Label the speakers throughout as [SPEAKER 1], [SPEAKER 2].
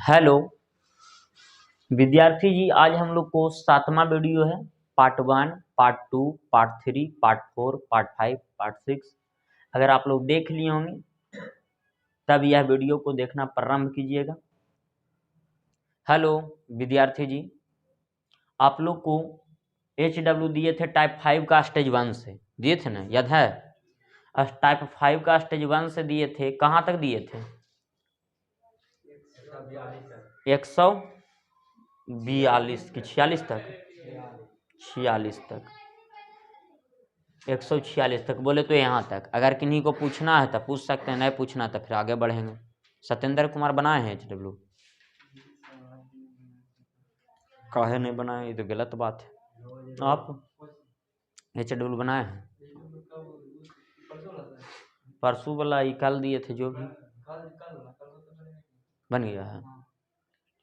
[SPEAKER 1] Hello विद्यार्थी जी, आज हम लोग को 7वां वीडियो है। Part 1, part 2, part 3, part 4, part 5, part 6। अगर आप लोग देख लिए होंगे तब यह वीडियो को देखना प्रारंभ कीजिएगा। हेलो विद्यार्थी जी, आप लोग को HW दिए थे टाइप 5 का स्टेज 1 से, दिए थे ना, याद है? टाइप 5 का स्टेज 1 से दिए थे, कहाँ तक दिए थे? 142 की 46 तक, 46 तक, 146 तक बोले तो यहाँ तक। अगर किन्हीं को पूछना है तो पूछ सकते हैं, नहीं पूछना तो फिर आगे बढ़ेंगे। सत्येंद्र कुमार बनाए हैं HW? काहे नहीं बनाए? ये तो गलत बात है। आप HW बनाए हैं? परसों वाला ही कल दिए थे, जो भी बन गया है।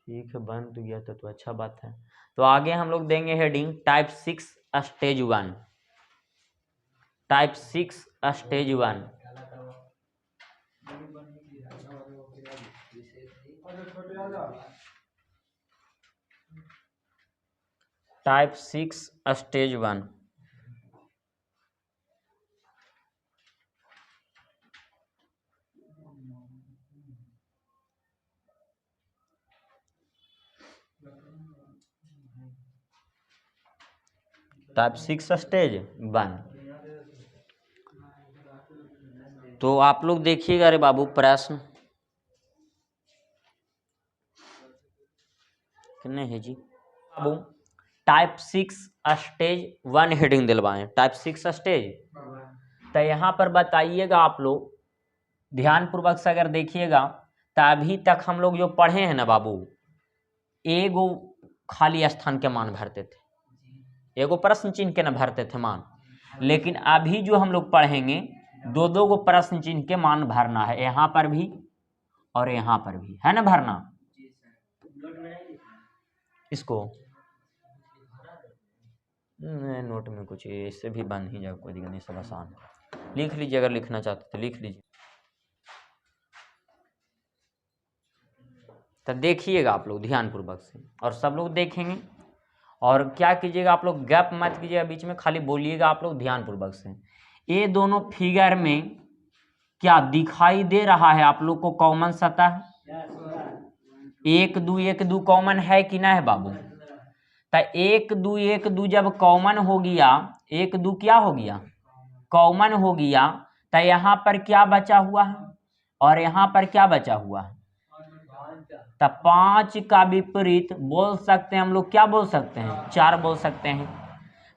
[SPEAKER 1] ठीक है, बन तो गया तो अच्छा बात है। तो आगे हम लोग देंगे heading type 6 stage 1। Type 6 stage 1। Type 6 stage 1। Type 6 stage 1। तो आप लोग देखिएगा रे बाबू, प्रश्न कितने है जी बाबू? टाइप 6 स्टेज 1 हेडिंग दिलवाएं। Type 6 stage. तो यहाँ पर बताइएगा आप लोग ध्यान पूर्वक से अगर देखिएगा तो अभी तक हम लोग जो पढ़े हैं ना बाबू, एगो खाली स्थान के मान भरते थे, एगो प्रश्न चिन्ह के न भरते थे मान। लेकिन अभी जो हम लोग पढ़ेंगे दो दो गो प्रश्न चिन्ह के मान भरना है, यहाँ पर भी और यहाँ पर भी, है ना भरना। इसको नोट में कुछ इससे भी बन ही जाएगा, कोई दिक्कत नहीं, सब आसान है। लिख लीजिए, अगर लिखना चाहते तो लिख लीजिए। तो देखिएगा आप लोग ध्यान पूर्वक से, और सब लोग देखेंगे। और क्या कीजिएगा आप लोग, गैप मत कीजिएगा बीच में, खाली बोलिएगा आप लोग ध्यान पूर्वक से। ये दोनों फिगर में क्या दिखाई दे रहा है आप लोग को? कॉमन सतह 1 2 1 2 कॉमन है कि ना है बाबू? तो 1 2 1 2 जब कॉमन हो गया, 1 2 क्या हो गया? कॉमन हो गया। तो यहाँ पर क्या बचा हुआ है और यहाँ पर क्या बचा हुआ है? तो 5 का विपरीत बोल सकते हैं हम लोग, क्या बोल सकते हैं? 4 बोल सकते हैं।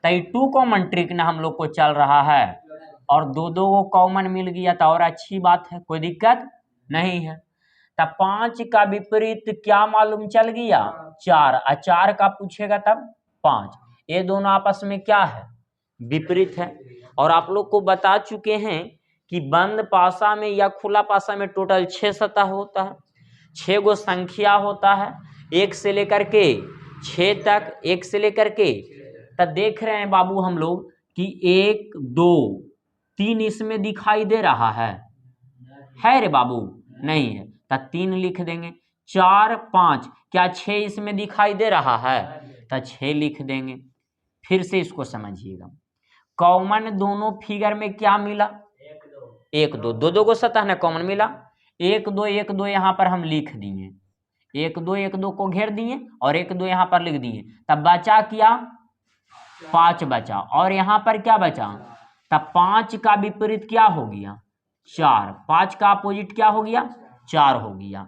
[SPEAKER 1] तो ये 2 कॉमन ट्रिक ना हम लोग को चल रहा है, और दो दो को कॉमन मिल गया तो और अच्छी बात है, कोई दिक्कत नहीं है। तो 5 का विपरीत क्या मालूम चल गया? 4। 4 का पूछेगा तब 5। ये दोनों आपस में क्या है? विपरीत है। और आप लोग को बता चुके हैं कि बंद पासा में या खुला पासा में टोटल 6 सतह होता है, 6 गो संख्या होता है, 1 से लेकर के 6 तक, 1 से लेकर के। तो देख रहे हैं बाबू हम लोग कि 1 2 3 इसमें दिखाई दे रहा है रे बाबू? नहीं है, तो 3 लिख देंगे। 4 5 क्या 6 इसमें दिखाई दे रहा है? तो 6 लिख देंगे। फिर से इसको समझिएगा, कॉमन दोनों फिगर में क्या मिला? 1 2, दो दो को सतह ना कॉमन मिला। 1 2 1 2 यहाँ पर हम लिख दिए, 1 2 1 2 को घेर दिए और 1 2 यहाँ पर लिख दिए। तब बचा क्या? 5 बचा। और यहाँ पर क्या बचा? तब 5 का विपरीत क्या हो गया? 4। 5 का अपोजिट क्या हो गया? 4 हो गया।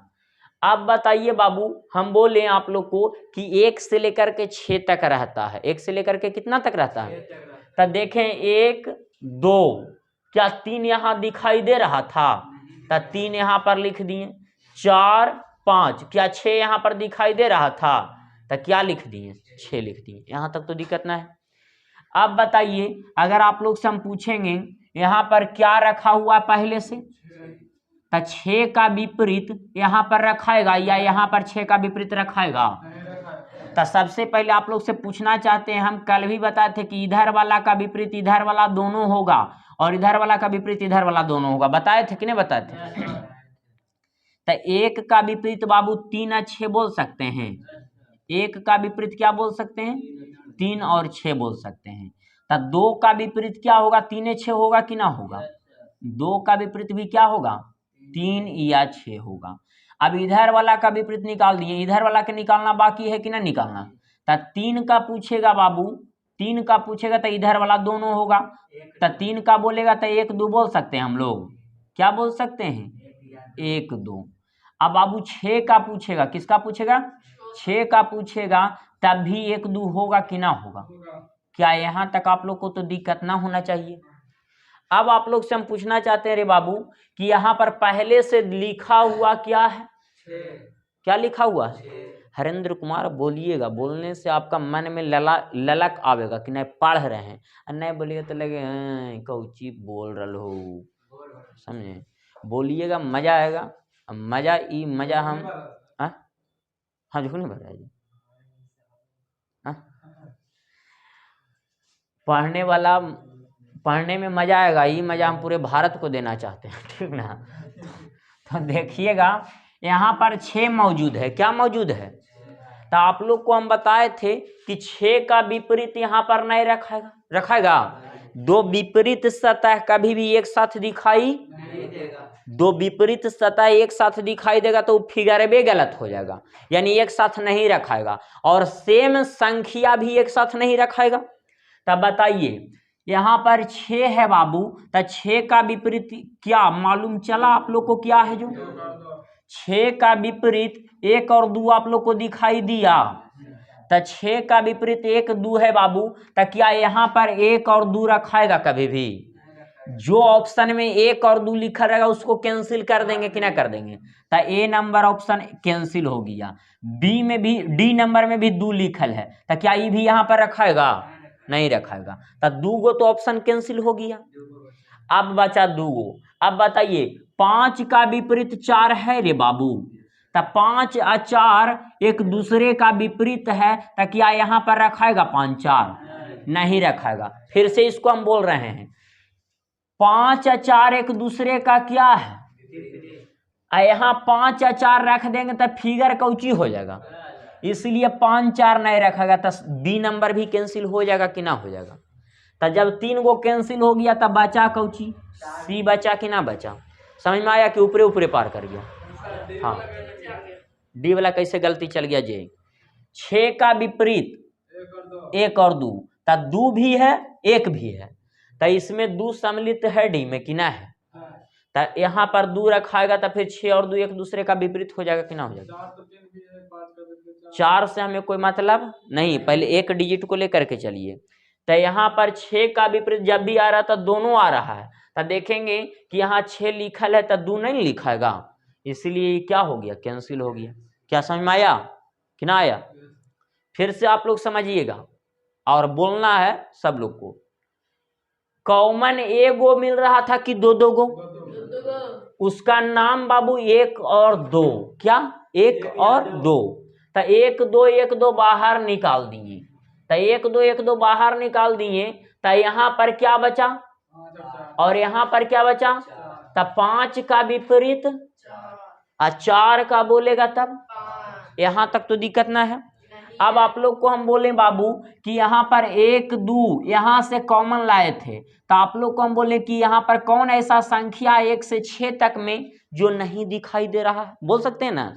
[SPEAKER 1] अब बताइए बाबू, हम बोले आप लोग को कि 1 से लेकर के 6 तक रहता है, 1 से लेकर के कितना तक रहता है? तब देखें 1 2 क्या 3 यहाँ दिखाई दे रहा था? तब 3 यहाँ पर लिख दिए। 4 5 क्या 6 यहाँ पर दिखाई दे रहा था? तब क्या लिख दिए? 6 लिख दिए। यहाँ तक तो दिक्कत ना है। अब बताइए, अगर आप लोग से हम पूछेंगे यहाँ पर क्या रखा हुआ पहले से, तो 6 का विपरीत यहाँ पर रखाएगा या यहाँ पर 6 का विपरीत रखाएगा? तो सबसे पहले आप लोग से पूछना चाहते हैं, हम कल भी बताए थे कि इधर वाला का विपरीत इधर वाला दोनों होगा और इधर वाला का विपरीत इधर वाला दोनों होगा, बताए थे कि नहीं बताए थे? तो एक का विपरीत बाबू 3 और 6 बोल सकते हैं। एक का विपरीत क्या बोल सकते हैं? 3 और 6 बोल सकते हैं। तो 2 का विपरीत क्या होगा? 3 6 होगा कि ना होगा? 2 का विपरीत भी क्या होगा? 3 या 6 होगा। अब इधर वाला का विपरीत निकाल दिए, इधर वाला के निकालना बाकी है कि ना निकालना? तो 3 का पूछेगा बाबू, 3 का पूछेगा तो इधर वाला दोनों होगा। तो 3 का बोलेगा तो 1 2 बोल सकते हैं हम लोग। क्या बोल सकते हैं? 1 2। अब बाबू 6 का पूछेगा, किसका पूछेगा? 6 का पूछेगा, तब भी 1 2 होगा कि ना होगा? क्या यहाँ तक आप लोग को तो दिक्कत ना होना चाहिए। अब आप लोग से हम पूछना चाहते हैं रे बाबू कि यहाँ पर पहले से लिखा हुआ क्या है? क्या लिखा हुआ है? हरेंद्र कुमार बोलिएगा, बोलने से आपका मन में ललक आवेगा कि नहीं पढ़ रहे हैं, और नहीं बोलिएगा तो लगे कौची बोल रहे हो, समझे? बोलिएगा, मजा आएगा। मजा हम हाँ झूठ नहीं बताया जी। पढ़ने में मजा आएगा, ये मजा हम पूरे भारत को देना चाहते हैं, ठीक ना? तो देखिएगा यहाँ पर 6 मौजूद है। क्या मौजूद है? तो आप लोग को हम बताए थे कि 6 का विपरीत यहाँ पर नहीं रखेगा। 2 विपरीत सतह कभी भी एक साथ दिखाई नहीं देगा। 2 विपरीत सतह एक साथ दिखाई देगा तो फिगर भी गलत हो जाएगा, यानी एक साथ नहीं रखाएगा। और सेम संख्या भी एक साथ नहीं रखाएगा। तब बताइए यहाँ पर 6 है बाबू, तो 6 का विपरीत क्या मालूम चला आप लोग को? क्या है जो 6 का विपरीत 1 और 2 आप लोग को दिखाई दिया। तो 6 का विपरीत 1 2 है बाबू, तो क्या यहाँ पर 1 और 2 रखाएगा? कभी भी जो ऑप्शन में 1 और 2 लिखा रहेगा उसको कैंसिल कर देंगे कि ना कर देंगे? तो ए नंबर ऑप्शन कैंसिल हो गया। बी में भी, डी नंबर में भी 2 लिखल है, तो क्या ये भी यहाँ पर रखाएगा? नहीं रखाएगा। तो 2 गो तो ऑप्शन कैंसिल हो गया। अब बचा 2 गो। अब बताइए 5 का विपरीत 4 है रे बाबू, तो 5 और 4 एक दूसरे का विपरीत है, तो क्या यहाँ पर रखाएगा? 5 4 नहीं रखाएगा। फिर से इसको हम बोल रहे हैं 5 और 4 एक दूसरे का क्या है? यहाँ 5 और 4 रख देंगे तो फिगर कौची हो जाएगा, इसलिए 5 4 नहीं रखेगा। तो बी नंबर भी कैंसिल हो जाएगा कि ना हो जाएगा? तो जब 3 गो कैंसिल हो गया तब बचा कौची? सी बचा कि ना बचा? समझ में आया कि ऊपरे ऊपरे पार कर गया? हाँ, डी वाला कैसे गलती चल गया जे? 6 का विपरीत 1 और 2, तो 2 भी है 1 भी है, तो इसमें 2 सम्मिलित है डी में कि ना है? तो यहाँ पर 2 रखाएगा तो फिर 6 और 2 एक दूसरे का विपरीत हो जाएगा कि ना हो जाएगा? 4 से हमें कोई मतलब नहीं, पहले एक डिजिट को लेकर के चलिए। तो यहाँ पर 6 का विपरीत जब भी आ रहा था दोनों आ रहा है, तो देखेंगे कि यहाँ 6 लिखल है तो 2 नहीं लिखाएगा, इसलिए क्या हो गया? कैंसिल हो गया। क्या समझ में आया कि ना आया? फिर से आप लोग समझिएगा और बोलना है सब लोग को। कॉमन एगो मिल रहा था कि 2 2 गो? उसका नाम बाबू 1 और 2। क्या? 1 और 2। तो 1 2 1 2 बाहर निकाल दिए, तो 1 2 1 2 बाहर निकाल दिए, तो यहाँ पर क्या बचा? और यहाँ पर क्या बचा? तो 5 का विपरीत और 4 का बोलेगा तब। यहाँ तक तो दिक्कत ना है। अब आप लोग को हम बोले बाबू कि यहाँ पर 1 2 यहाँ से कॉमन लाए थे, तो आप लोग को हम बोले कि यहाँ पर कौन ऐसा संख्या 1 से 6 तक में जो नहीं दिखाई दे रहा है? बोल सकते हैं ना?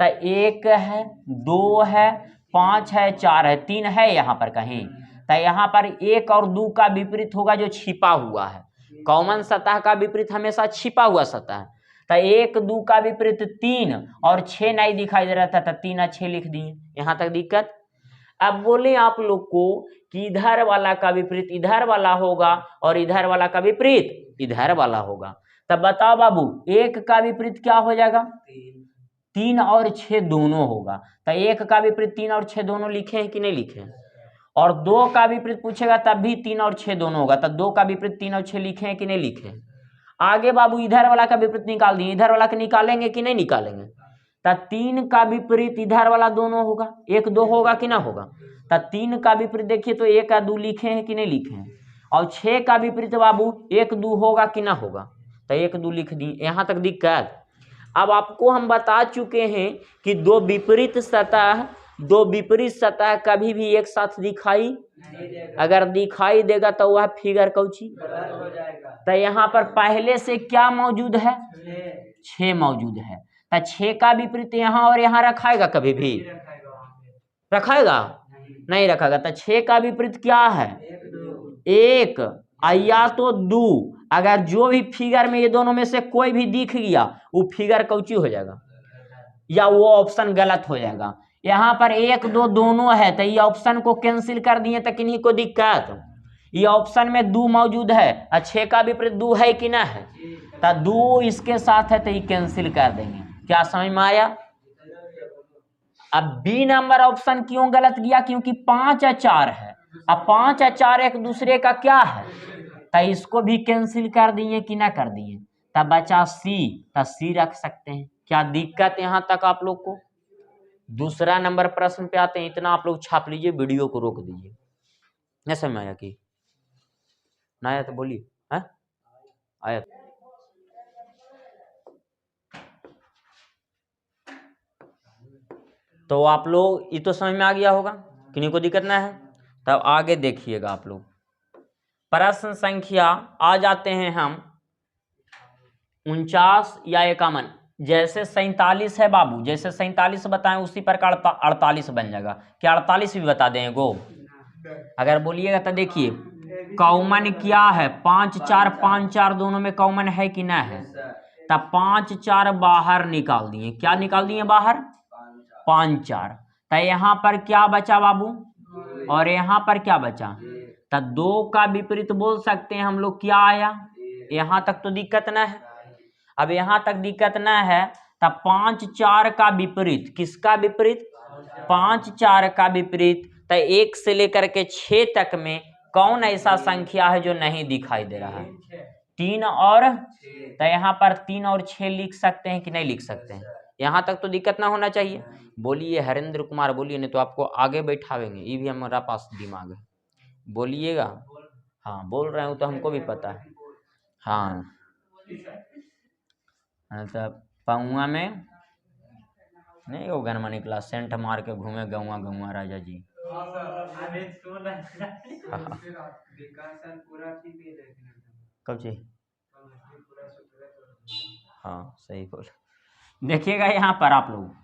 [SPEAKER 1] तो 1 है, 2 है, 5 है, 4 है, 3 है यहाँ पर कहीं। तो यहाँ पर 1 और 2 का विपरीत होगा जो छिपा हुआ है। कॉमन सतह का विपरीत हमेशा छिपा हुआ सतह है। तो 1 2 का विपरीत 3 और 6 नहीं दिखाई दे रहा था, तो 3 और 6 लिख दिए। यहाँ तक दिक्कत? अब बोले आप लोग को कि इधर वाला का विपरीत इधर वाला होगा और इधर वाला का विपरीत इधर वाला होगा, तब बताओ बाबू 1 का विपरीत क्या हो जाएगा? 3 और 6 दोनों होगा। तो 1 का विपरीत 3 और 6 दोनों लिखे हैं कि नहीं लिखे हैं? और 2 का विपरीत पूछेगा तब भी 3 और 6 दोनों होगा, तो 2 का विपरीत 3 और 6 लिखे हैं कि नहीं लिखे हैं? आगे बाबू इधर वाला का विपरीत निकाल दिए, इधर वाला का निकालेंगे कि नहीं निकालेंगे? तो 3 का विपरीत इधर वाला दोनों होगा, 1 2 होगा कि ना होगा? तो 3 का विपरीत देखिए तो 1 और 2 लिखे हैं कि नहीं लिखे हैं? और 6 का विपरीत बाबू 1 2 होगा कि ना होगा? तो 1 2 लिख दिए। यहाँ तक दिक्कत? अब आपको हम बता चुके हैं कि दो विपरीत सतह कभी भी एक साथ दिखाई अगर दिखाई देगा तो वह फिगर कौची तो यहाँ पर पहले से क्या मौजूद है 6 मौजूद है तो 6 का विपरीत यहाँ और यहाँ रखाएगा कभी भी रखाएगा नहीं रखाएगा तो 6 का विपरीत क्या है 1 या तो 2 अगर जो भी फिगर में ये दोनों में से कोई भी दिख गया वो फिगर कौची हो जाएगा या वो ऑप्शन गलत हो जाएगा। यहाँ पर 1 2 दोनों है तो ये ऑप्शन को कैंसिल कर दिए तो किन्हीं को दिक्कत ये ऑप्शन में 2 मौजूद है और 6 का विपरीत 2 है कि ना है तो 2 इसके साथ है तो ये कैंसिल कर देंगे। क्या समझ में आया। अब बी नंबर ऑप्शन क्यों गलत गया क्योंकि 5 और 4 है। अब 5 और 4 एक दूसरे का क्या है तो इसको भी कैंसिल कर दिए कि ना कर दिए तब बचा सी तो सी रख सकते हैं। क्या दिक्कत यहां तक आप लोग को। दूसरा नंबर प्रश्न पे आते हैं। इतना आप लोग छाप लीजिए वीडियो को रोक दीजिए। नहीं समझ आया कि ना आया तो बोलिए आया तो आप लोग ये तो समझ में आ गया होगा किन्हीं को दिक्कत ना है। तब आगे देखिएगा आप लोग प्रश्न संख्या आ जाते हैं हम 49 या 51। जैसे 47 है बाबू जैसे 47 बताएं उसी प्रकार 48 बन जाएगा। क्या 48 भी बता दें गो अगर बोलिएगा तो देखिए कॉमन क्या है 5 4 5 4 दोनों में कॉमन है कि ना है तब 5 4 बाहर निकाल दिए। क्या निकाल दिए बाहर 5 4 तो यहाँ पर क्या बचा बाबू और यहाँ पर क्या बचा तो 2 का विपरीत बोल सकते हैं हम लोग क्या आया। यहाँ तक तो दिक्कत ना है। अब यहाँ तक दिक्कत ना है तब 5 4 का विपरीत किसका विपरीत 5 4 का विपरीत तो 1 से लेकर के 6 तक में कौन ऐसा संख्या है जो नहीं दिखाई दे रहा है 3 और तो यहाँ पर 3 और 6 लिख सकते हैं कि नहीं लिख सकते हैं। यहाँ तक तो दिक्कत ना होना चाहिए। बोलिए हरेंद्र कुमार बोलिए नहीं तो आपको आगे बैठावेंगे। ये भी हमारा पास दिमाग है बोलिएगा। हाँ बोल रहे हूँ तो हमको भी पता है। हाँ तो पौआ में नहीं वो गनमा निकला सेंट मार के घूमे गौआ गौआ राजा जी। कब चीज हाँ सही बोल। देखिएगा यहाँ पर आप लोग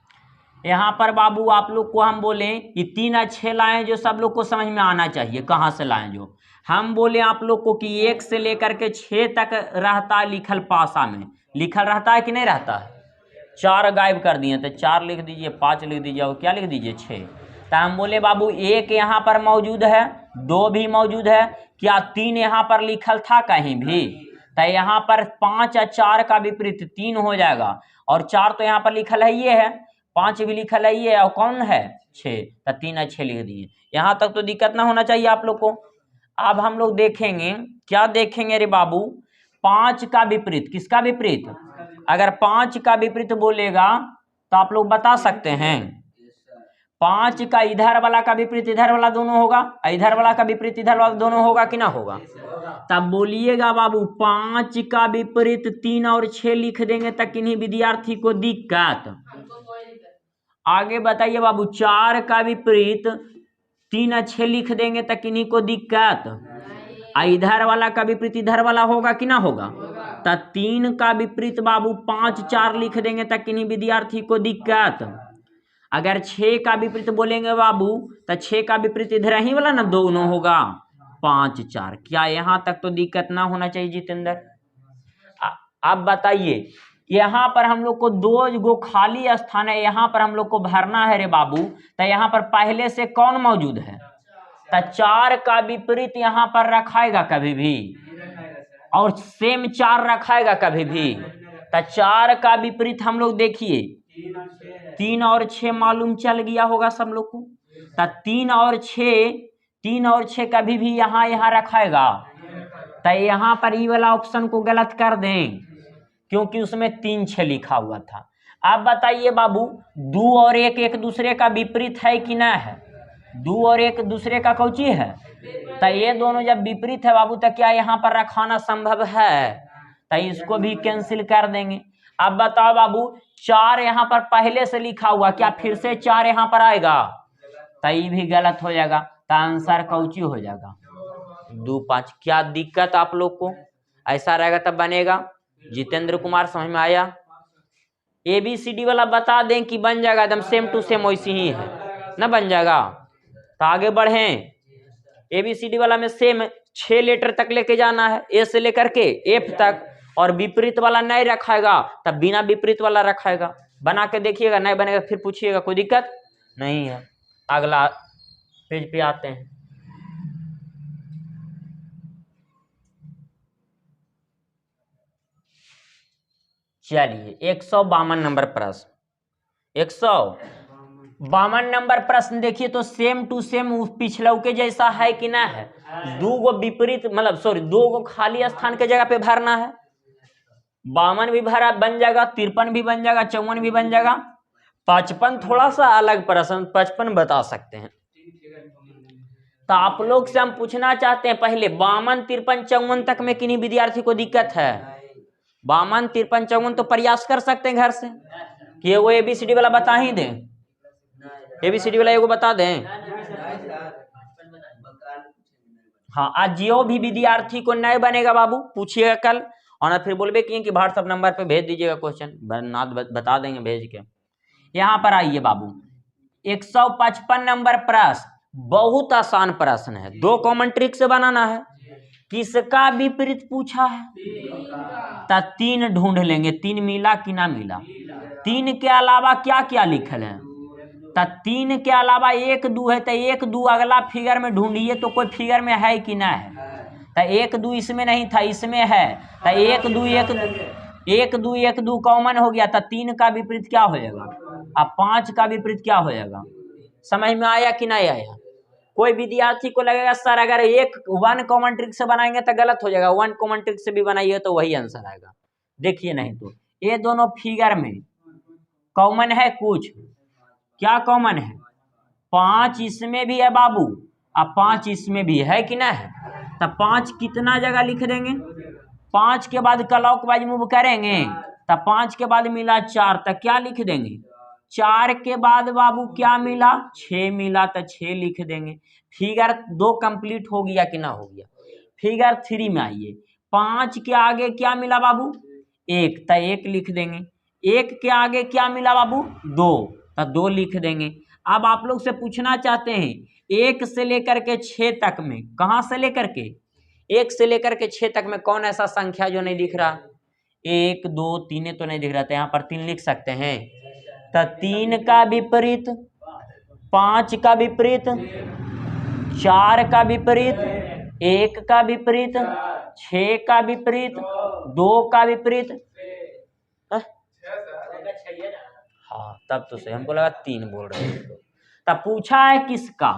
[SPEAKER 1] यहाँ पर बाबू आप लोग को हम बोले ये 3 और 6 लाएं जो सब लोग को समझ में आना चाहिए। कहाँ से लाएं जो हम बोले आप लोग को कि 1 से लेकर के 6 तक रहता है लिखल पासा में लिखल रहता है कि नहीं रहता है। 4 गायब कर दिए तो 4 लिख दीजिए 5 लिख दीजिए और क्या लिख दीजिए 6। तो हम बोले बाबू 1 यहाँ पर मौजूद है 2 भी मौजूद है क्या 3 यहाँ पर लिखल था कहीं भी तो यहाँ पर 5 और 4 का विपरीत 3 हो जाएगा और 4 तो यहाँ पर लिखल है ये है 5 भी लिखल है ये और कौन है 6 तो 3 और 6 लिख दिए। यहाँ तक तो दिक्कत ना होना चाहिए आप लोग को। अब हम लोग देखेंगे क्या देखेंगे रे बाबू 5 का विपरीत किसका विपरीत अगर 5 का विपरीत बोलेगा तो आप लोग बता सकते हैं 5 का इधर वाला का विपरीत इधर वाला दोनों होगा इधर वाला का विपरीत इधर वाला दोनों होगा कि ना होगा। तब बोलिएगा बाबू 5 का विपरीत 3 और 6 लिख देंगे तक किन्हीं विद्यार्थी को दिक्कत। आगे बताइए बाबू 4 का विपरीत 3 और 6 लिख देंगे तक किन्हीं को दिक्कत। इधर वाला का विपरीत इधर वाला होगा कि ना होगा। तो 3 का विपरीत बाबू 5 4 लिख देंगे तक किन्हीं विद्यार्थी को दिक्कत। अगर 6 का विपरीत बोलेंगे बाबू तो 6 का विपरीत इधर ही वाला ना दोनों होगा 5 4। क्या यहाँ तक तो दिक्कत ना होना चाहिए जितेंद्र। अब बताइए यहाँ पर हम लोग को 2 गो खाली स्थान है यहाँ पर हम लोग को भरना है रे बाबू। तो यहाँ पर पहले से कौन मौजूद है तो 4 का विपरीत यहाँ पर रखाएगा कभी भी और सेम 4 रखाएगा कभी भी। तो 4 का विपरीत हम लोग देखिए 3 और 6 मालूम चल गया होगा सब लोग को। तो 3 और 6 कभी भी यहाँ रखाएगा। तो यहाँ पर ये वाला ऑप्शन को गलत कर दें क्योंकि उसमें 3 6 लिखा हुआ था। अब बताइए बाबू 2 और 1 एक दूसरे का विपरीत है कि ना है 2 और 1 दूसरे का कौची है। तो ये दोनों जब विपरीत है बाबू तो क्या यहाँ पर रखाना संभव है तो इसको भी कैंसिल कर देंगे। अब बताओ बाबू 4 यहाँ पर पहले से लिखा हुआ, क्या फिर से 4 यहाँ पर आएगा? तो ये भी गलत हो जाएगा, तो आंसर कौची हो जाएगा 2 5। क्या दिक्कत आप लोग को? ऐसा रहेगा तब बनेगा। जितेंद्र कुमार समझ में आया? ABCD वाला बता दें कि बन जाएगा एकदम सेम टू सेम वैसी ही है ना, बन जाएगा। तो आगे बढ़े। ABCD वाला में सेम 6 लेटर तक लेके जाना है, ए से लेकर के F तक, और विपरीत वाला नहीं रखाएगा तब बिना विपरीत वाला रखाएगा। बना के देखिएगा, नहीं बनेगा फिर पूछिएगा, कोई दिक्कत नहीं है। अगला पेज पे आते हैं। चलिए 152 नंबर प्रश्न। 152 नंबर प्रश्न देखिए तो सेम टू सेम पिछलऊ के जैसा है कि ना है? 2 गो विपरीत मतलब सॉरी 2 गो खाली स्थान के जगह पे भरना है। 52 भी भरा बन जाएगा, 53 भी बन जाएगा, 54 भी बन जाएगा। 55 थोड़ा सा अलग प्रश्न, 55 बता सकते हैं। तो आप लोग से हम पूछना चाहते हैं पहले 52 53 54 तक में किन्हीं विद्यार्थी को दिक्कत है? 52 53 54 तो प्रयास कर सकते हैं घर से कि वो ABCD वाला बता ही दें। ABCD वाला एगो बता दें। हाँ, आज जो भी विद्यार्थी को नए बनेगा बाबू पूछिएगा कल, और फिर बोलबे कि व्हाट्सएप नंबर पे भेज दीजिएगा क्वेश्चन, बता देंगे भेज के। यहाँ पर आइए बाबू 155 नंबर प्रश्न बहुत आसान प्रश्न है, 2 कॉमन ट्रिक से बनाना है। किसका विपरीत पूछा है? तो 3 ढूंढ लेंगे, 3 मिला कि ना मिला। 3 के अलावा क्या क्या लिखल है? तो 3 के अलावा 1 2 है, तो 1 2 अगला फिगर में ढूंढिए तो कोई फिगर में है कि ना है? तो 1 2 इसमें नहीं था, इसमें है, तो 1 2 1 2 1 2 कॉमन हो गया। तो 3 का विपरीत क्या हो जाएगा? अब 5 का विपरीत क्या हो जाएगा? समझ में आया कि नहीं आया? कोई विद्यार्थी को लगेगा सर अगर 1 कॉमन ट्रिक से बनाएंगे तो गलत हो जाएगा, 1 कॉमन ट्रिक से भी बनाइए तो वही आंसर आएगा। देखिए नहीं तो ये दोनों फिगर में कॉमन है कुछ, क्या कॉमन है? 5 इसमें भी है बाबू, अब 5 इसमें भी है कि ना है? तो 5 कितना जगह लिख देंगे? 5 के बाद क्लॉकवाइज मूव करेंगे, तो 5 के बाद मिला 4, तो क्या लिख देंगे? 4 के बाद बाबू क्या मिला? 6 मिला, तो 6 लिख देंगे। फिगर 2 कंप्लीट हो गया कि ना हो गया? फिगर 3 में आइए, 5 के आगे क्या मिला बाबू? 1, तो 1 लिख देंगे। 1 के आगे क्या मिला बाबू? 2, तो 2 लिख देंगे। अब आप लोग से पूछना चाहते हैं 1 से लेकर के 6 तक में, कहाँ से लेकर के 1 से लेकर के 6 तक में कौन ऐसा संख्या जो नहीं दिख रहा? 1 2 3 तो नहीं दिख रहा, तो यहाँ पर 3 लिख सकते हैं। तो 3 का विपरीत, 5 का विपरीत, 4 का विपरीत, 1 का विपरीत, 6 का विपरीत, 2 का विपरीत। हाँ तब तो सही, हमको लगा 3 बोल रहे हैं। तब पूछा है किसका?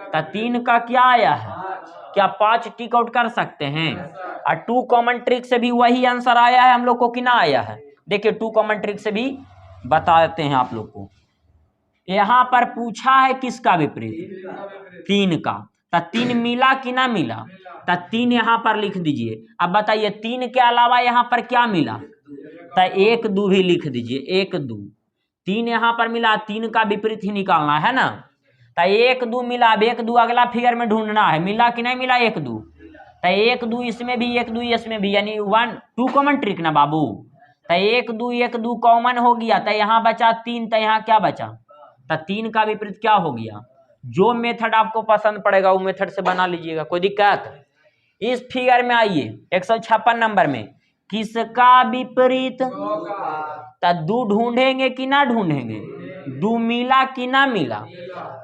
[SPEAKER 1] तो 3 का क्या आया है? क्या 5 टिक आउट कर सकते हैं? और 2 कॉमन ट्रिक से भी वही आंसर आया है हम लोग को कि ना आया है? देखिए 2 कॉमन ट्रिक से भी बताते हैं आप लोग को। यहाँ पर पूछा है किसका विपरीत? 3 का। तो 3 मिला कि ना मिला? तो 3 यहाँ पर लिख दीजिए। अब बताइए 3 के अलावा यहाँ पर क्या मिला? तो 1 2 भी लिख दीजिए, 1 2। 3 यहाँ पर मिला, 3 का विपरीत ही निकालना है ना। तो 1 2 मिला, अब 1 2 अगला फिगर में ढूंढना है, मिला कि नहीं मिला 1 2? तो 1 2 इसमें भी, 1 2 इसमें भी, यानी 2 कॉमन ट्रिक ना बाबू। तो 1 2 कॉमन हो गया, तो यहाँ बचा 3, तो यहाँ क्या बचा? तो 3 का विपरीत क्या हो गया? जो मेथड आपको पसंद पड़ेगा वो मेथड से बना लीजिएगा, कोई दिक्कत? इस फिगर में आइए 156 नंबर में, किसका विपरीत? तो 2 ढूंढेंगे कि ना ढूंढेंगे? 2 मिला कि ना मिला?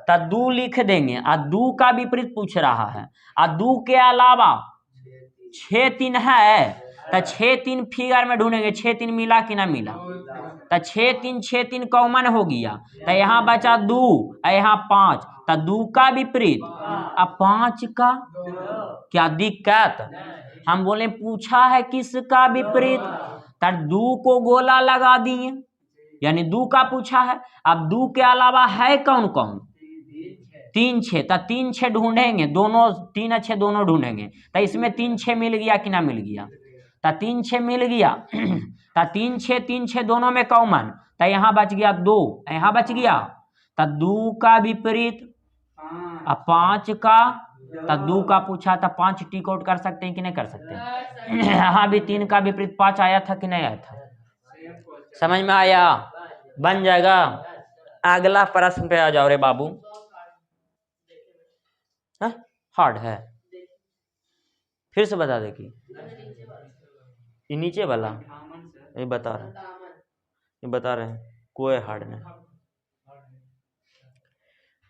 [SPEAKER 1] तो 2 लिख देंगे। और 2 का विपरीत पूछ रहा है, और 2 के अलावा 6 3 है, तो 6 3 फिगर में ढूंढेंगे, 6 3 मिला कि ना मिला? तो 6 3 कॉमन हो गया, तो यहाँ बचा 2 और यहाँ 5, तो 2 का विपरीत। अब 5 का क्या दिक्कत? हम बोले पूछा है किसका विपरीत, तो 2 को गोला लगा दिए, यानी 2 का पूछा है। अब 2 के अलावा है कौन कौन? 3 6, तो 3 6 ढूंढेंगे, दोनों 3 6 दोनों ढूंढेंगे। तो इसमें 3 6 मिल गया कि ना मिल गया? तो 3 6 मिल गया। तो 3 6 दोनों में कॉमन, तो यहाँ बच गया 2, यहाँ बच गया, तो 2 का विपरीत 5 का, तो 2 का पूछा था 5 टिक आउट कर सकते हैं कि नहीं कर सकते हैं? यहाँ भी 3 का विपरीत 5 आया था कि नहीं आया था? समझ में आया? बन जाएगा। अगला प्रश्न पे आ जाओ रे बाबू। हार्ड है, फिर से बता दे कि ये नीचे वाला ये बता रहे हैं कोई हार्ड नहीं।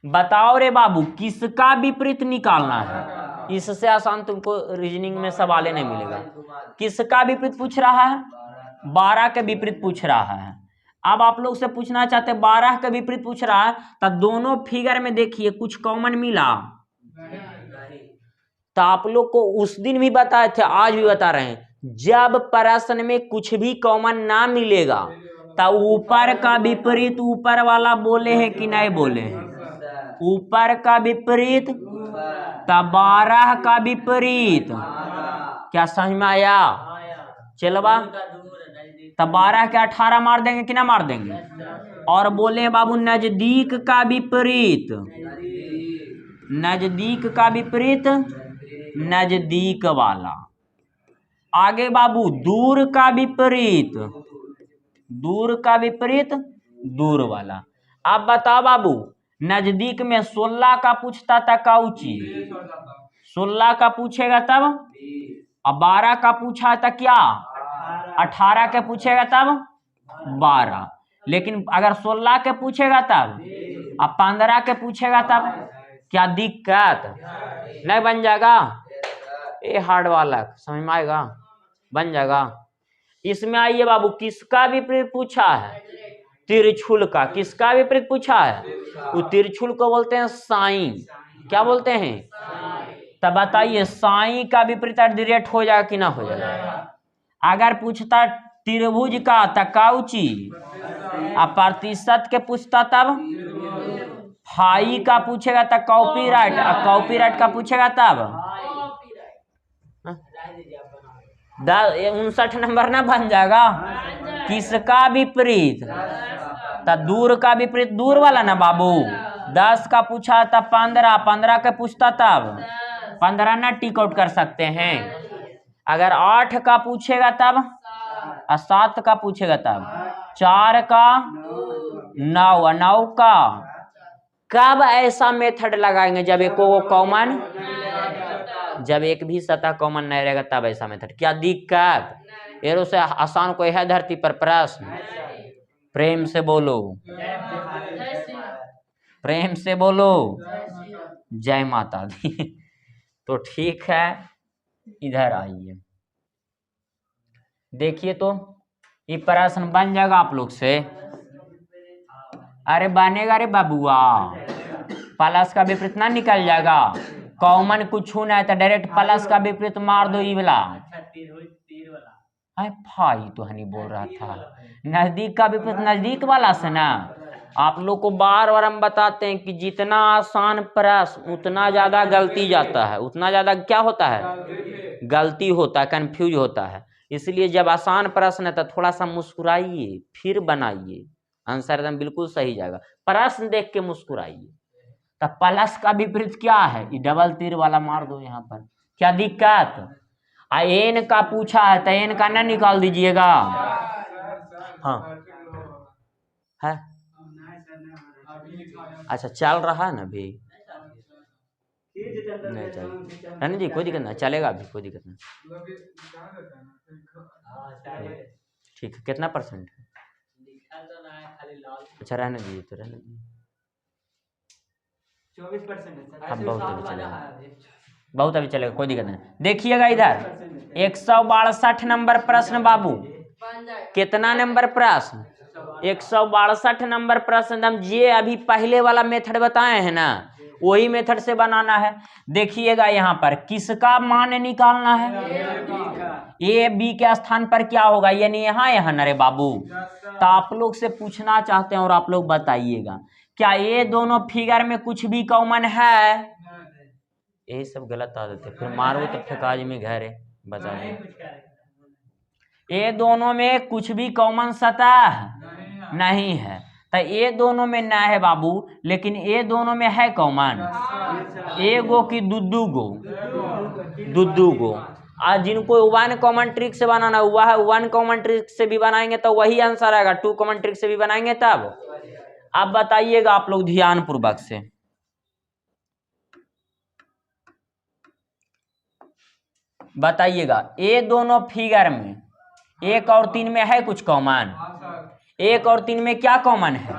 [SPEAKER 1] बताओ रे बाबू किसका विपरीत निकालना है? इससे आसान तुमको रीजनिंग में सवाल नहीं मिलेगा। किसका विपरीत पूछ रहा है? 12 के विपरीत पूछ रहा है। अब आप लोग से पूछना चाहते हैं 12 के विपरीत पूछ रहा है, तो दोनों फिगर में देखिए कुछ कॉमन मिला? तो आप लोग को उस दिन भी बताए थे, आज भी बता रहे हैं, जब प्रश्न में कुछ भी कॉमन ना मिलेगा तो ऊपर का विपरीत ऊपर वाला बोले हैं कि नहीं बोले हैं? ऊपर का विपरीत तो 12 का विपरीत। क्या समझ में आया? चलवा तो 12 के 18 मार देंगे कि ना मार देंगे? और बोले बाबू नजदीक का विपरीत, नजदीक का विपरीत नजदीक वाला। आगे बाबू दूर का विपरीत, दूर का विपरीत दूर वाला। अब बताओ बाबू नजदीक में 16 का पूछता था काउची, 16 का पूछेगा तब, अब 12 का पूछा था क्या, 18 के पूछेगा तब 12, लेकिन अगर 16 के पूछेगा तब, अब 15 के पूछेगा तब, क्या दिक्कत नहीं बन जाएगा? ये हार्ड वाला समझ में आएगा? बन जाएगा। इसमें आइए बाबू किसका विपरीत पूछा है? तिरछुल का। किसका विपरीत पूछा है? वो तिरछुल को बोलते हैं साइन। क्या बोलते हैं? तब बताइए साइन का विपरीत एट हो जाएगा कि ना हो जाएगा? अगर पूछता त्रिभुज का तकाउची, अब प्रतिशत के पूछता तब, फाई का पूछेगा तब कॉपीराइट, कॉपीराइट का पूछेगा तब 59 नंबर ना बन जाएगा? किसका विपरीत? तो दूर का विपरीत दूर वाला ना बाबू। 10 का पूछा तब 15, 15 का पूछता तब 15 ना टिक आउट कर सकते हैं। अगर 8 का पूछेगा तब, 7 का पूछेगा तब, 4 का 9, 9 का। कब ऐसा मेथड लगाएंगे जब एक को कॉमन, जब एक भी सतह कॉमन नहीं रहेगा तब ऐसा मेथड। क्या दिक्कत? एरो से आसान कोई है धरती पर प्रश्न? प्रेम से बोलो, प्रेम से बोलो जय माता दी। तो ठीक है, इधर आइए देखिए तो ये प्रश्न बन जाएगा आप लोग से। अरे बनेगा रे बाबुआ, प्लस का विपरीत ना निकल जाएगा? कॉमन कुछ ना है तो डायरेक्ट प्लस का विपरीत मार दो। ये वाला भाई तो हनी बोल रहा था नजदीक का विपरीत नजदीक वाला से ना। आप लोग को बार बार हम बताते हैं कि जितना आसान प्रश्न उतना ज्यादा गलती जाता है, उतना ज्यादा क्या होता है? गलती होता है, कंफ्यूज होता है। इसलिए जब आसान प्रश्न है तो थोड़ा सा मुस्कुराइए फिर बनाइए, आंसर एकदम बिल्कुल सही जाएगा। प्रश्न देख के मुस्कुराइए। तो प्लस का विपरीत क्या है? ये डबल तीर वाला मार दो यहाँ पर। क्या दिक्कत? एन का पूछा है तो एन का ना निकाल दीजिएगा। हाँ है, अच्छा चल रहा है ना अभी? नहीं चल रानी जी कोई दिक्कत नहीं, चलेगा अभी, कोई दिक्कत नहीं। ठीक है, कितना परसेंट है? अच्छा रहने दीजिए, तो रहने दीजिए। 24% अब बहुत अभी चलेगा, बहुत अभी चलेगा, कोई दिक्कत नहीं। देखिएगा इधर 162 नंबर प्रश्न बाबू। कितना नंबर प्रश्न? 162 नंबर प्रश्न। हम ये अभी पहले वाला मेथड बताए हैं ना, वही मेथड से बनाना है। देखिएगा यहाँ पर किसका मान निकालना है? ए बी के स्थान पर क्या होगा? यानी यहाँ न रे बाबू। तो आप लोग से पूछना चाहते हैं और आप लोग बताइएगा, क्या ये दोनों फिगर में कुछ भी कॉमन है? यही सब गलत आदत है, फिर मारो तो फेकाज में घर है, बता दें। ये दोनों में कुछ भी कॉमन सतह नहीं है, तो ये दोनों में ना है बाबू, लेकिन ये दोनों में है कॉमन, एगो की दुदू गो। आज जिनको वन कॉमन ट्रिक से बनाना हुआ है, वन कॉमन ट्रिक से भी बनाएंगे तो वही आंसर आएगा, टू कॉमन ट्रिक से भी बनाएंगे तब। अब बताइएगा आप लोग ध्यान पूर्वक से, बताइएगा ये दोनों फिगर में 1 और 3 में है कुछ कॉमन? 1 और 3 में क्या कॉमन है?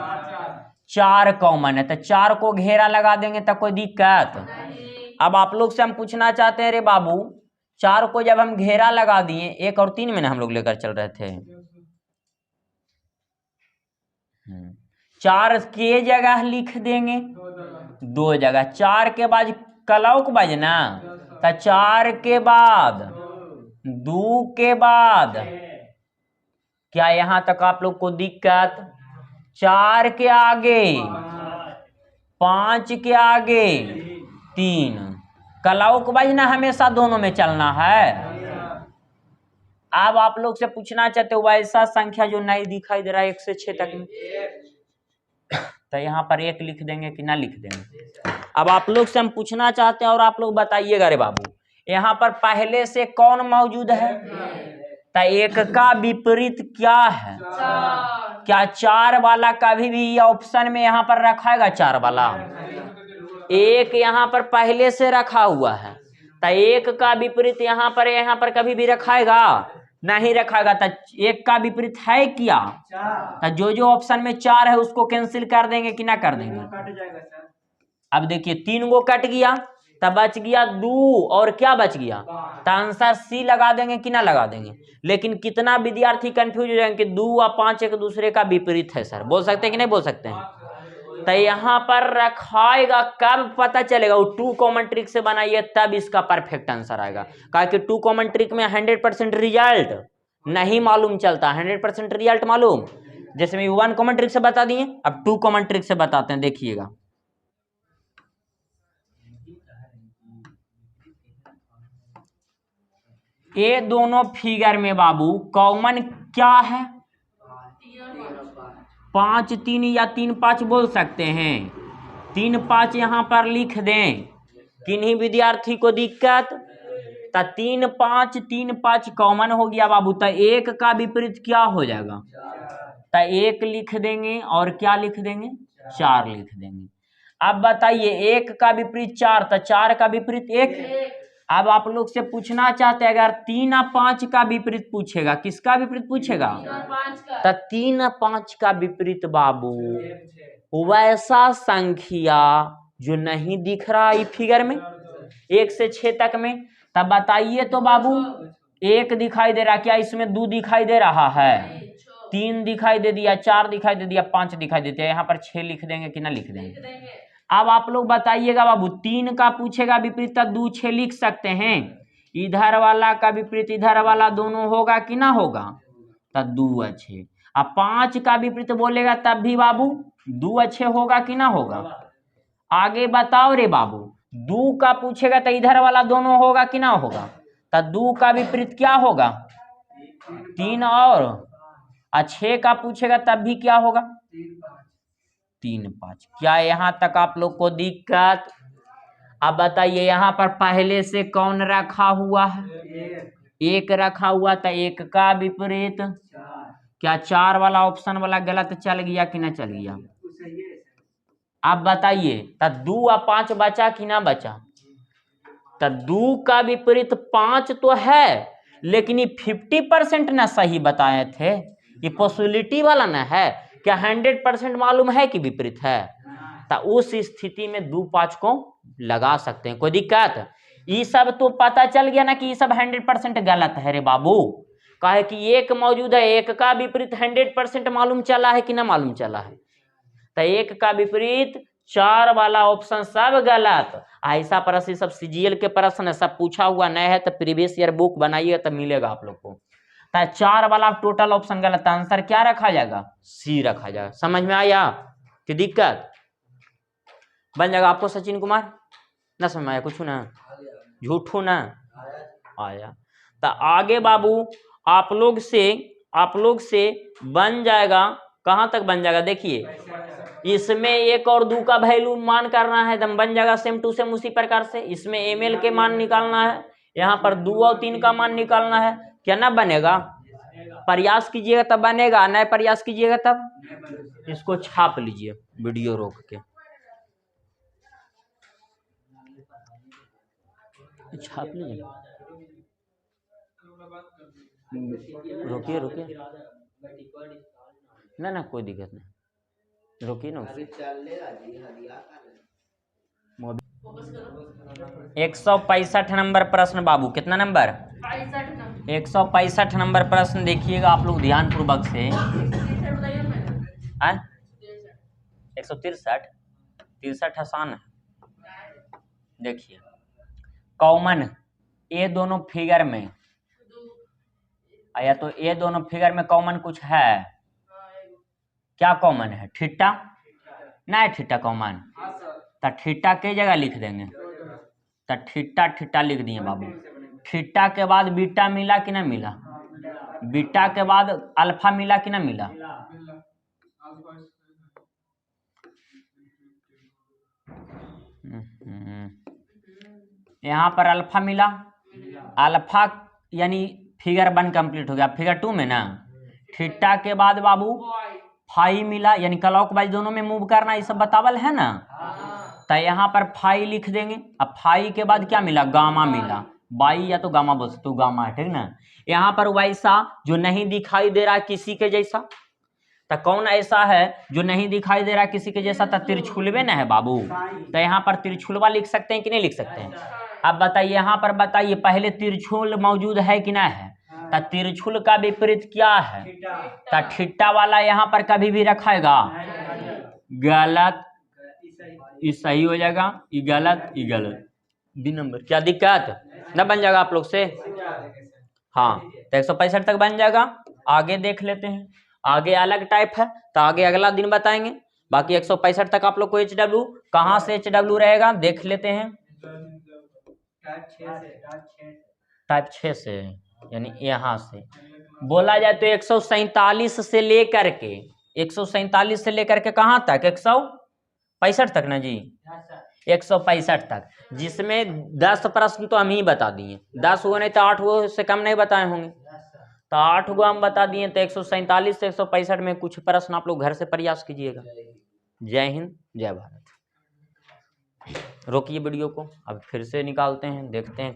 [SPEAKER 1] 4 कॉमन है, तो 4 को घेरा लगा देंगे तो कोई दिक्कत? अब आप लोग से हम पूछना चाहते हैं, रे बाबू 4 को जब हम घेरा लगा दिए, 1 और 3 में ना हम लोग लेकर चल रहे थे, 4 के जगह लिख देंगे 2 जगह, 4 के बाद कलौक बजना, तो 4 के बाद 2 के बाद क्या यहां तक आप लोग को दिक्कत? 4 के आगे 5 के आगे 3, कलौक बजना हमेशा दोनों में चलना है। अब आप लोग से पूछना चाहते हो वैसा संख्या जो नहीं दिखाई दे रहा है 1 से 6 तक में, तो यहाँ पर 1 लिख देंगे कि ना लिख देंगे? अब आप लोग से हम पूछना चाहते हैं और आप लोग बताइएगा रे बाबू, यहाँ पर पहले से कौन मौजूद है? तो 1 का विपरीत क्या है? क्या 4 वाला कभी भी ऑप्शन में यहाँ पर रखाएगा? 4 वाला 1 यहाँ पर पहले से रखा हुआ है, तो 1 का विपरीत यहाँ पर कभी भी रखाएगा? नहीं रखाएगा। तो 1 का विपरीत है क्या? तो जो ऑप्शन में 4 है उसको कैंसिल कर देंगे कि ना कर देंगे? अब देखिए 3 गो कट गया, तब बच गया 2, और क्या बच गया? तो आंसर सी लगा देंगे कि ना लगा देंगे? लेकिन कितना विद्यार्थी कंफ्यूज हो जाएंगे कि 2 और 5 एक दूसरे का विपरीत है सर, बोल सकते हैं कि नहीं बोल सकते हैं? तो यहाँ पर रखाएगा, कब पता चलेगा? वो 2 कॉमन ट्रिक से बनाइए तब इसका परफेक्ट आंसर आएगा, क्योंकि 2 कॉमन ट्रिक में 100% रिजल्ट नहीं मालूम चलता। 100% रिजल्ट मालूम, जैसे मैं 1 कॉमन ट्रिक से बता दिए, अब 2 कॉमन ट्रिक से बताते हैं, देखिएगा। ये दोनों फिगर में बाबू कॉमन क्या है? 5 3 या 3 5 बोल सकते हैं, 3 5 यहाँ पर लिख दें, किन्हीं विद्यार्थी को दिक्कत? तो 3 5 कॉमन हो गया बाबू, तो 1 का विपरीत क्या हो जाएगा? तो 1 लिख देंगे और क्या लिख देंगे? 4 लिख देंगे। अब बताइए 1 का विपरीत 4, तो 4 का विपरीत 1। अब आप लोग से पूछना चाहते हैं, अगर 3 और 5 का विपरीत पूछेगा, किसका विपरीत पूछेगा? तो 3 और 5 का विपरीत बाबू वैसा संख्या जो नहीं दिख रहा है फिगर में 1 से 6 तक में, तब बताइए तो बाबू 1 दिखाई दे रहा, क्या इसमें 2 दिखाई दे रहा है? 3 दिखाई दे दिया, 4 दिखाई दे दिया, 5 दिखाई देते हैं, यहाँ पर 6 लिख देंगे कि ना लिख देंगे? अब आप लोग बताइएगा बाबू, 3 का पूछेगा विपरीत तो 2 6 लिख सकते हैं, इधर वाला का विपरीत इधर वाला दोनों होगा कि ना होगा? तो 2 अच्छे। अब 5 का विपरीत बोलेगा तब भी बाबू 2 अच्छे होगा कि ना होगा? आगे बताओ रे बाबू, 2 का पूछेगा तो इधर वाला दोनों होगा कि ना होगा? तो 2 का विपरीत क्या होगा? 3 और 6 का पूछेगा तब भी क्या होगा? 3 5। क्या यहाँ तक आप लोग को दिक्कत? अब बताइए यहाँ पर पहले से कौन रखा हुआ है? 1 रखा हुआ, तो 1 का विपरीत क्या 4 वाला ऑप्शन वाला गलत चल गया कि ना चल गया? अब बताइए, तो 2 और 5 बचा कि ना बचा? तो 2 का विपरीत 5 तो है, लेकिन ये 50% ना सही बताए थे, ये पॉसिबिलिटी वाला ना है, क्या 100% मालूम है कि विपरीत है? तो उस स्थिति में 2 5 को लगा सकते हैं, कोई दिक्कत? ये सब तो पता चल गया ना कि ये सब 100% गलत है रे बाबू, काहे कि 1 मौजूद है, 1 का विपरीत 100% मालूम चला है कि ना मालूम चला है? तो 1 का विपरीत 4 वाला ऑप्शन सब गलत। ऐसा प्रश्न सब सीजीएल के प्रश्न सब पूछा हुआ नहीं है, तो प्रीवियस ईयर बुक बनाइए तो मिलेगा आप लोग को। तो 4 वाला टोटल ऑप्शन गलत, आंसर क्या रखा जाएगा? सी रखा जाएगा। समझ में आया कि दिक्कत? बन जाएगा आपको सचिन कुमार? ना समझ में आया कुछ ना? झूठो ना आया। तो आगे बाबू आप लोग से बन जाएगा, कहाँ तक बन जाएगा देखिए, इसमें 1 और 2 का वैल्यू मान करना है, एकदम बन जाएगा सेम टू सेम उसी प्रकार से। इसमें ml के मान निकालना है, यहाँ पर 2 और 3 का मान निकालना है। क्या ना बनेगा? प्रयास कीजिएगा तब बनेगा, नए प्रयास कीजिएगा तब। इसको छाप लीजिए वीडियो रोक के, छाप लीजिए। रुकिए ना कोई दिक्कत नहीं, रुकिए ना। 165 नंबर प्रश्न बाबू, कितना नंबर? 165 नंबर प्रश्न देखिएगा आप लोग ध्यान पूर्वक से। 163 आसान है। देखिए कॉमन ये दोनों फिगर में, या तो ये दोनों फिगर में कॉमन कुछ है? क्या कॉमन है? थीटा ना है, थीटा कॉमन, तो थीटा के जगह लिख देंगे, तो थीटा लिख दिए बाबू। थीटा के बाद बीटा मिला कि ना मिला? बीटा के बाद अल्फा मिला कि ना मिला? यहाँ पर अल्फा मिला, अल्फा यानी फिगर 1 कंप्लीट हो गया। फिगर 2 में ना थीटा के बाद बाबू फाई मिला, यानी क्लॉकवाइज दोनों में मूव करना, ये सब बतावल है ना। तो यहाँ पर फाई लिख देंगे। अब फाई के बाद क्या मिला? गामा मिला। बाई या तो गामा बोल सकते हो, गामा है, ठीक ना। यहाँ पर वैसा जो नहीं दिखाई दे रहा किसी के जैसा, तो कौन ऐसा है जो नहीं दिखाई दे रहा किसी के जैसा? तो तिरछुलवे ना है बाबू, तो यहाँ पर तिरछुलवा लिख सकते हैं कि नहीं लिख सकते हैं? अब बताइए, यहाँ पर बताइए पहले तिरछुल मौजूद है कि ना है? तो तिरछुल का विपरीत क्या है? तो थीटा वाला यहाँ पर कभी भी रखेगा, गलत, ये सही हो जाएगा, ये गलत, ये गलत। बी नंबर क्या दिक्कत ना बन जाएगा आप लोग से? हाँ, तो 165 तक बन जाएगा। आगे देख लेते हैं, आगे अलग टाइप है तो आगे अगला दिन बताएंगे। बाकी 165 तक आप लोग को HW, कहाँ से HW रहेगा देख लेते हैं। टाइप 6 से, यानी यहाँ से बोला जाए तो 147 से लेकर के 147 से लेकर के कहाँ तक? 165 तक ना जी, 165 तक, जिसमें 10 प्रश्न तो हम ही बता दिए, 10 हुए नहीं तो 8 हुए, से कम नहीं बताए होंगे, तो 8 गो हम बता दिए। तो 147 से 165 में कुछ प्रश्न आप लोग घर से प्रयास कीजिएगा। जय हिंद, जय भारत। रोकिए वीडियो को, अब फिर से निकालते हैं, देखते हैं।